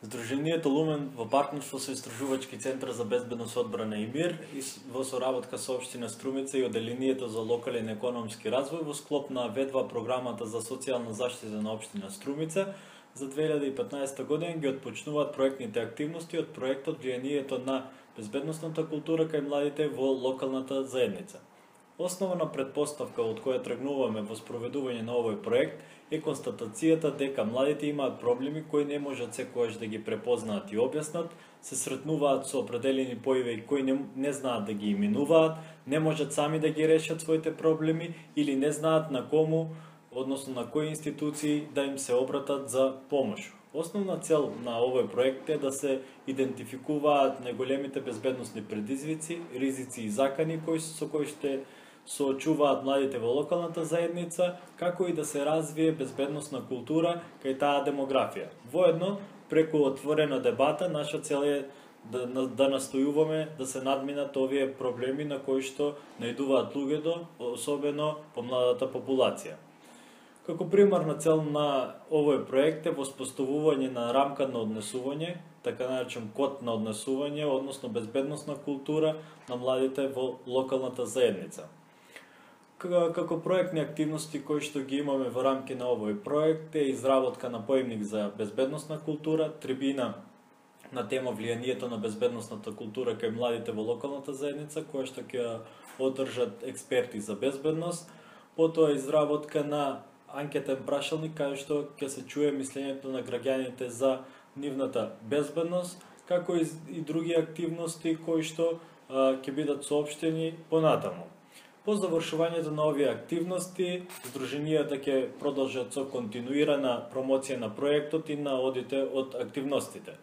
Здруженијето Лумен во партнерство со Истражувачки центар за безбедност, одбрана и мир и во соработка со општина Струмица и Оделението за локален економски развој во склоп на В2 програмата за социјална заштита на општина Струмица за 2015 година ги отпочнуваат проектните активности од проектот Влијанието на безбедносната култура кај младите во локалната заедница. Основна предпоставка од која тргнуваме во спроведување на овој проект е констатацијата дека младите имаат проблеми кои не можат секогаш да ги препознаат и објаснат, се сретнуваат со определени појави кои не знаат да ги именуваат, не можат сами да ги решат своите проблеми или не знаат на кому, односно на кои институции да им се обратат за помош. Основна цел на овој проект е да се идентификуваат најголемите безбедносни предизвици, ризици и закани со кои ще соочуваат младите во локалната заедница, како и да се развие безбедносна култура кај таа демографија. Воедно, преку отворена дебата, наша цел е да настојуваме да се надминат овие проблеми на кои што најдуваат луѓето, особено помладата популација. Како примарна цел на овој проект е воспоставување на рамка на однесување, така наречен код на однесување, односно безбедносна култура на младите во локалната заедница. Како проектни активности кои што ги имаме во рамки на овој проект е изработка на поимник за безбедносна култура, трибина на тема влијанието на безбедносната култура кај младите во локалната заедница, која што ќе одржат експерти за безбедност, потоа изработка на анкетен прашалник кај што ќе се чуе мислењето на граѓаните за нивната безбедност, како и други активности кои што ќе бидат соопштени понатаму. По завршувањето на овие активности, здруженијата ќе продолжат со континуирана промоција на проектот и на одите од активностите.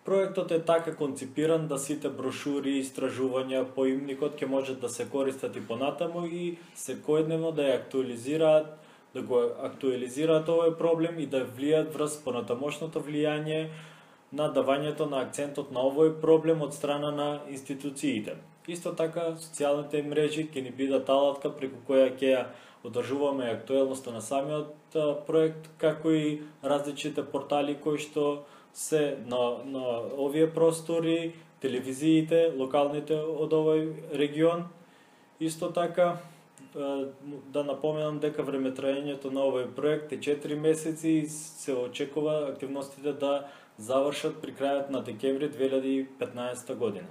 Проектот е така конципиран да сите брошури, истражувања, поимникот ќе можат да се користат и понатаму и секојдневно да ја актуализираат, да го актуализираат овој проблем и да влијат врз понатамошното влијание на давањето на акцентот на овој проблем од страна на институциите. Исто така, социјалните мрежи ќе ни бидат алатка преку која ќе ја одржуваме актуелноста на самиот проект, како и различните портали кои што се на овие простори, телевизиите, локалните од овој регион. Исто така, да напоменам дека времетраењето на овој проект е 4 месеци и се очекува активностите да завршат при крајот на декември 2015 година.